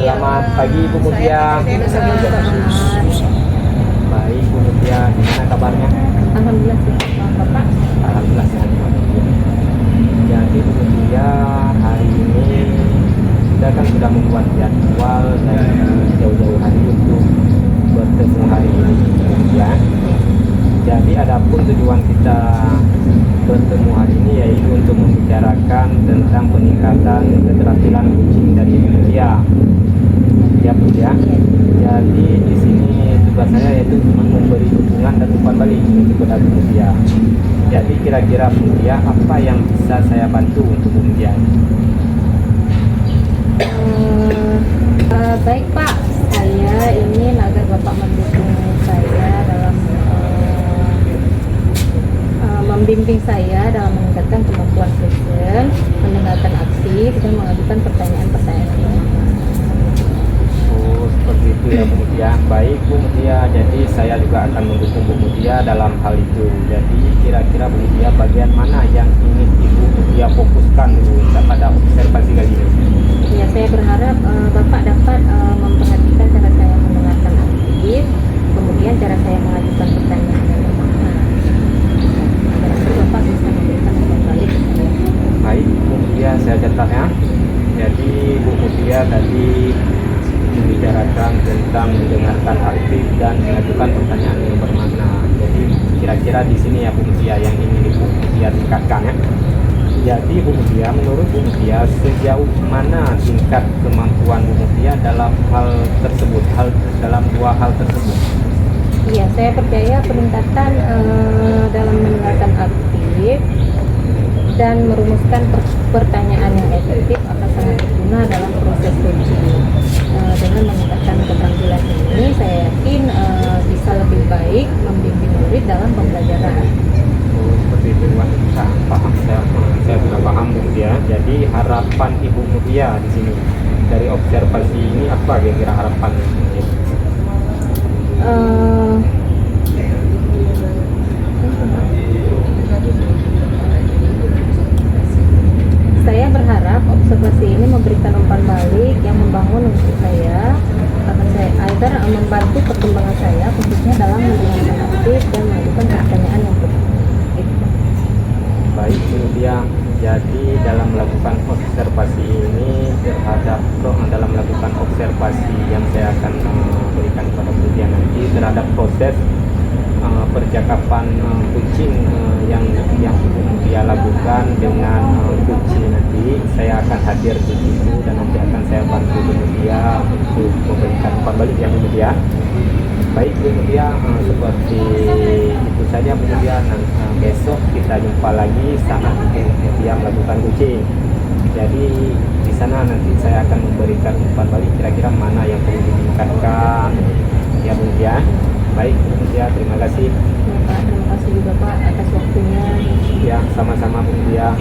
Selamat pagi Bu Mutia. Baik Bu Mutia, gimana kabarnya? Alhamdulillah sehat Bapak. Alhamdulillah sehat Bu Mutia. Jadi Bu Mutia, hari ini kita kan sudah membuat jadwal dari jauh-jauh hari untuk bertemu hari ini Bu Mutia. Jadi adapun tujuan kita bertemu hari ini yaitu untuk membicarakan tentang peningkatan keterampilan kucing dari Bu Mutia. Ya Bu ya. Jadi di sini tugas saya yaitu cuma memberi dukungan dan umpan balik untuk Bu Mutia. Jadi kira-kira Bu Mutia apa yang bisa saya bantu untuk Bu Mutia? Baik Pak, saya ingin agar Bapak mendukung saya dalam membimbing saya dalam meningkatkan kemampuan fashion, mendengarkan aktif dan mengajukan pertanyaan-pertanyaan. Oh seperti itu ya Bu Mutia. Baik Bu Mutia, jadi saya juga akan mendukung Bu Mutia dalam hal itu. Jadi kira-kira Bu Mutia bagian mana yang ingin Ibu Mutia fokuskan dulu pada observasi kali ini? Ya, saya berharap Bapak dapat memperhatikan cara saya mendengarkan aktif, kemudian cara saya mengajukan pertanyaan yang bermakna. Agar Bapak bisa memberikan umpan balik. Baik Bu Mutia, saya catat ya. Jadi Bu Mutia tadi membicarakan tentang mendengarkan aktif dan mengajukan pertanyaan yang bermakna. Jadi kira-kira di sini ya Bu Mutia yang ingin Ibu Mutia tingkatkan ya. Jadi Bu Mutia, menurut Bu Mutia sejauh mana tingkat kemampuan Bu Mutia dalam hal tersebut, dalam dua hal tersebut? Iya, saya percaya peningkatan dalam mendengarkan aktif dan merumuskan pertanyaan yang efektif akan sangat berguna dalam proses coaching. Dengan meningkatkan keterampilan ini, saya yakin bisa lebih baik membimbing murid dalam pembelajaran. Oh, seperti itu, Wah, paham saya sudah paham Bu Mutia. Jadi harapan Ibu Mutia di sini dari observasi ini apa kira-kira harapan? Saya berharap observasi ini memberikan umpan balik yang membangun untuk saya agar membantu perkembangan saya khususnya dalam mendengarkan aktif dan mengajukan pertanyaan yang benar. Baik Bu Mutia, jadi dalam melakukan observasi ini dalam melakukan observasi yang saya akan berikan kepada Bu Mutia nanti terhadap proses percakapan kucing yang Ibu Mutia lakukan dengan kucing nanti saya akan hadir di situ dan nanti akan saya bantu Bu Mutia untuk memberikan umpan balik ya Bu Mutia. Baik Bu Mutia, seperti itu saja Bu Mutia. Besok kita jumpa lagi saat Ibu Mutia melakukan kucing. Jadi di sana nanti saya akan memberikan umpan balik kira-kira mana yang perlu ditingkatkan ya Bu Mutia. Baik Bu Mutia, terima kasih. Ya, Pak, terima kasih juga Pak atas waktunya. Ya, sama-sama Bu Mutia.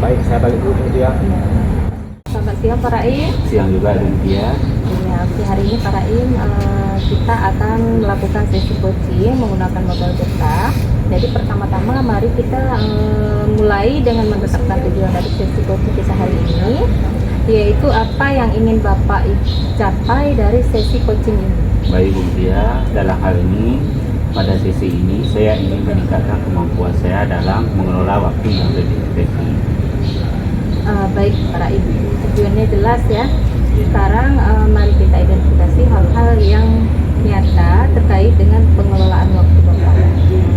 Baik, saya balik dulu Bu Mutia. Ya. Selamat siang Pak Raim. Siang juga Bu Mutia. Ya, hari ini Pak Raim kita akan melakukan sesi coaching menggunakan modal getah. Jadi pertama-tama mari kita mulai dengan menetapkan tujuan dari sesi coaching kita hari ini, yaitu apa yang ingin Bapak capai dari sesi coaching ini. Baik Bu Mutia, dalam hal ini pada sesi ini saya ingin meningkatkan kemampuan saya dalam mengelola waktu yang lebih efektif. Baik Pak Raim, tujuannya jelas ya. Sekarang mari kita identifikasi hal-hal yang nyata terkait dengan pengelolaan waktu Bapak.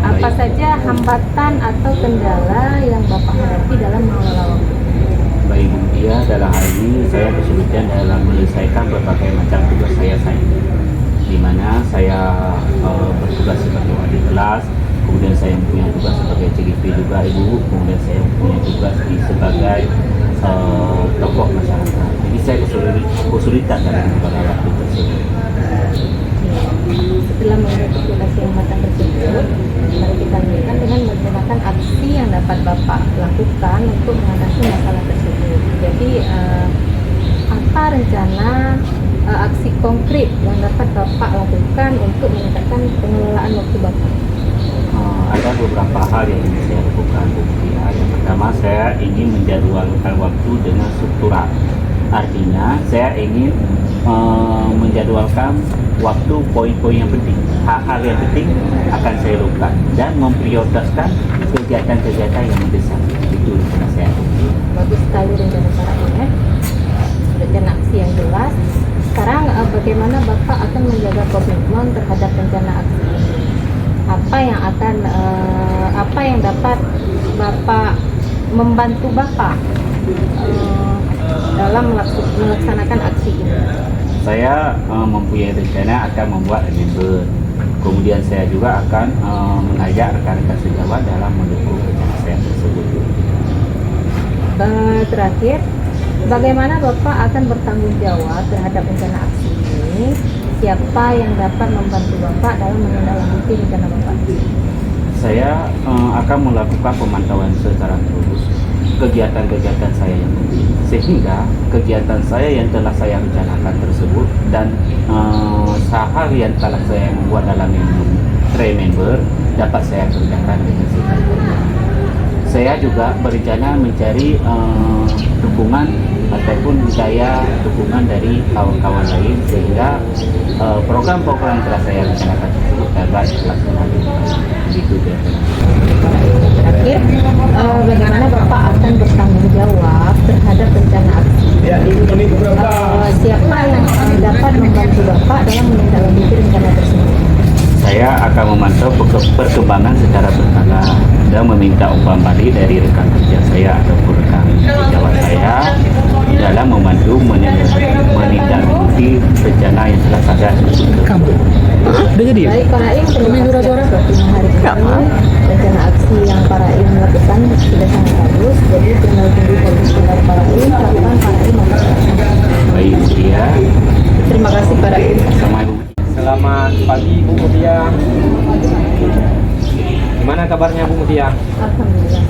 Apa saja hambatan atau kendala yang Bapak hadapi dalam mengelola waktu? Baik Bu Mutia, dalam hal ini saya kesulitan dalam menyelesaikan berbagai macam tugas saya di mana saya bertugas sebagai wali kelas, kemudian saya mempunyai tugas sebagai CGP juga Ibu, kemudian saya mempunyai tugas sebagai tokoh masyarakat. Jadi saya kesulitan dalam mengelola waktu tersebut. Setelah mengidentifikasi hambatan tersebut, mari kita lanjutkan dengan menggunakan aksi yang dapat Bapak lakukan untuk mengatasi masalah tersebut. Jadi apa rencana aksi konkret yang dapat Bapak lakukan untuk meningkatkan pengelolaan waktu Bapak? Ada beberapa hal yang ingin saya lakukan Bu Mutia. Yang pertama, saya ingin menjadwalkan waktu dengan struktural. Artinya saya ingin menjadwalkan waktu poin-poin yang penting, hal-hal yang penting akan saya lakukan dan memprioritaskan kegiatan-kegiatan yang mendesak. Itu rencana saya. Bagus sekali rencana Pak ya. Rencana aksi yang jelas. Sekarang bagaimana Bapak akan menjaga komitmen terhadap rencana aksi ini? Apa yang dapat Bapak membantu Bapak dalam melaksanakan aksi ini? Saya mempunyai rencana akan membuat remember. Kemudian saya juga akan mengajak rekan-rekan sejawat dalam mendukung rencana saya tersebut. Terakhir, bagaimana Bapak akan bertanggung jawab terhadap rencana aksi ini? Siapa yang dapat membantu Bapak dalam menindaklanjuti rencana Bapak? Saya akan melakukan pemantauan secara terus kegiatan-kegiatan saya yang penting, sehingga kegiatan saya yang telah saya rencanakan tersebut dan hal yang telah saya buat dalam remember dapat saya kerjakan dengan sempurna. Saya juga berencana mencari dukungan ataupun daya dukungan dari kawan-kawan lain sehingga program-program yang telah saya rencanakan tersebut dapat dilaksanakan. Begitu Terakhir, bagaimana Bapak akan bertanggung jawab terhadap rencana aksi? Siapa yang dapat membantu Bapak dalam menindaklanjuti rencana tersebut? Saya akan memantau perkembangan secara berkala dan meminta umpan balik dari rekan kerja saya ataupun rekan sejawat saya dalam membantu menindaklanjuti rencana yang telah saya susun. Baik, Para Im, terima kasih atas waktunya hari ini. Rencana aksi yang Para Im lakukan sudah sangat bagus. Jadi tinggal tunggu komisioner Para Im, kapan Para Im melakukan. Baik, Mutia. Terima kasih Para Im. Sama Ibu. Selamat pagi Bu Mutia. Gimana kabarnya Bu Mutia? Alhamdulillah.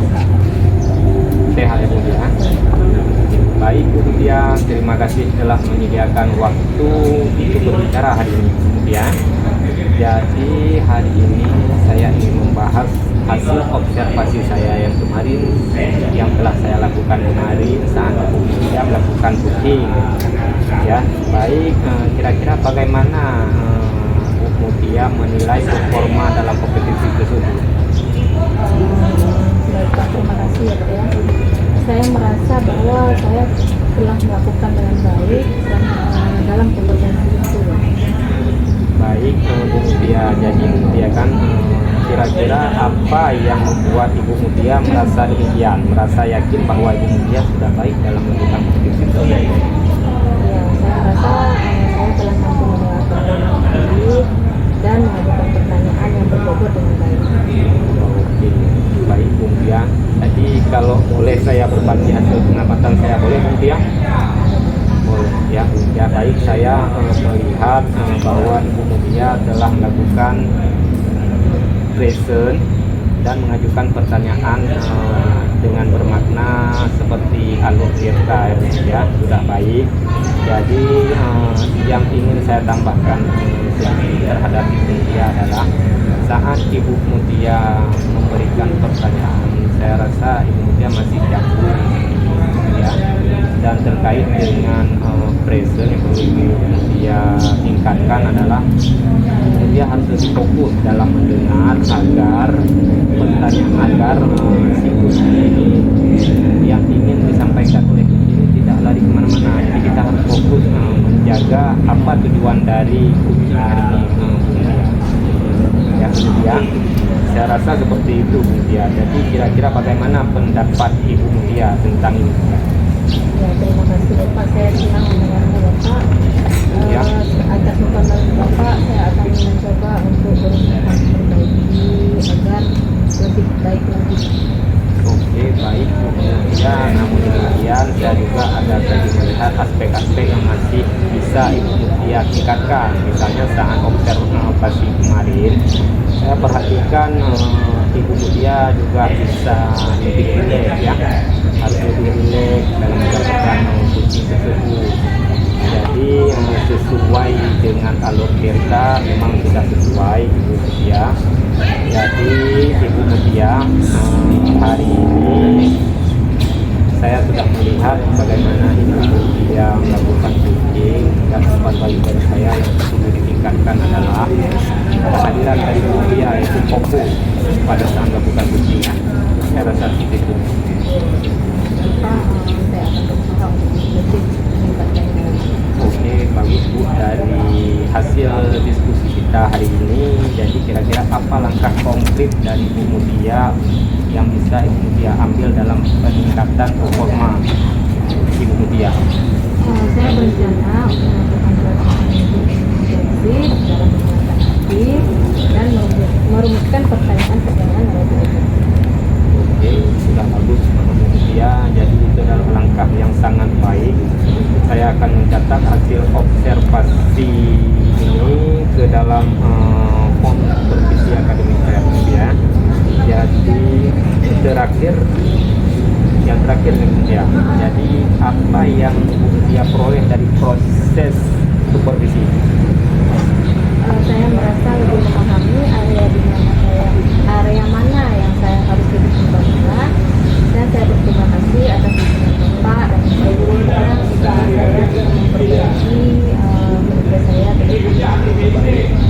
Sehat ya Bu Mutia? Baik Bu Mutia, terima kasih telah menyediakan waktu untuk berbicara hari ini Bu Mutia. Jadi hari ini saya ingin membahas hasil observasi saya yang kemarin yang telah saya lakukan kemarin saat Bu Mutia melakukan booking. Ya, baik, kira-kira bagaimana Bu Mutia menilai performa dalam kompetisi tersebut? Baik Pak, terima kasih ya Pak ya. Saya merasa bahwa saya telah melakukan dengan baik dalam kompetisi itu. Baik, Bu Mutia, jadi Bu Mutia kan kira-kira apa yang membuat Ibu Mutia merasa demikian, merasa yakin bahwa Ibu Mutia sudah baik dalam melakukan kompetisi tersebut? Ya, saya rasa saya telah mampu menilai diri dan mengajukan pertanyaan yang berbobot dengan baik. Oke, baik Bu Mutia. Jadi kalau boleh saya berbagi hasil pengamatan saya, boleh Bu Mutia? Boleh ya Bu Mutia. Baik, saya melihat bahwa Ibu Mutia telah melakukan present dan mengajukan pertanyaan dengan bermakna seperti alur cerita ya, sudah baik. Jadi yang ingin saya tambahkan terhadap Ibu Mutia adalah saat Ibu Mutia memberikan pertanyaan, saya rasa Ibu Mutia masih jauh ya, dan terkait dengan present yang perlu Ibu Mutia tingkatkan adalah dia harus lebih fokus dalam mendengar agar siklus ini yang ingin disampaikan oleh ini tidak lari kemana-mana. Jadi kita harus fokus menjaga apa tujuan dari hari ini ya Bu Mutia. Saya rasa seperti itu Bu Mutia. Jadi kira-kira bagaimana pendapat Ibu Mutia tentang ini? Ya, terima kasih Bapak. Saya senang mendengarnya Bapak. Ya. Atas dukungan Bapak, saya akan mencoba untuk berusaha memperbaiki agar lebih baik lagi. Oke, baik Bu Mutia. Namun demikian saya juga ada tadi melihat aspek-aspek yang masih bisa Ibu Mutia tingkatkan. Misalnya saat observasi kemarin saya perhatikan Ibu Mutia juga bisa lebih rileks ya, harus lebih rileks dalam melakukan coaching tersebut. Jadi sesuai dengan alur cerita memang sudah sesuai Ibu Mutia. Jadi Ibu Mutia hari ini saya sudah melihat bagaimana Ibu Mutia melakukan coaching dan harapkan adalah kehadiran dari Bu Mutia itu fokus pada saat melakukan ujian. Saya rasa seperti itu. Saya akan berusaha untuk lebih meningkatkan dengan Oke, bagus Bu. Dari hasil diskusi kita hari ini, jadi kira-kira apa langkah konkret dari Bu Mutia yang bisa Ibu Mutia ambil dalam peningkatan performa Ibu Mutia? saya berencana untuk melakukan pelatihan lebih intensif dalam menguatkan aktif dan merumuskan pertanyaan-pertanyaan yang lebih efektif. Oke, sudah bagus Bu Mutia. Jadi itu adalah langkah yang sangat baik. Saya akan mencatat hasil observasi ini ke dalam form supervisi akademik saya Bu Mutia. Jadi yang terakhir nih Bu Mutia. Jadi apa yang Bu Mutia peroleh dari proses supervisi? Saya merasa lebih memahami area mana yang saya harus lebih kembangkan, dan saya berterima kasih atas dukungan Bapak dan Ibu yang saya bisa memperbaiki kerja saya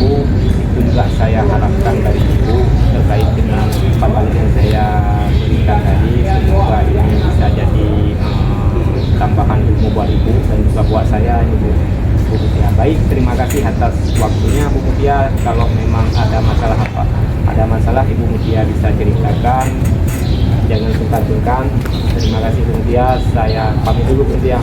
Bu, itu juga saya harapkan dari Ibu terkait dengan paparan yang saya berikan tadi. Semoga ini bisa jadi tambahan ilmu buat Ibu dan juga buat saya ini Bu Mutia. Baik, terima kasih atas waktunya Bu Mutia. Kalau memang ada masalah Ibu Mutia bisa ceritakan, jangan sungkan-sungkan. Terima kasih Bu Mutia. Saya pamit dulu Bu Mutia.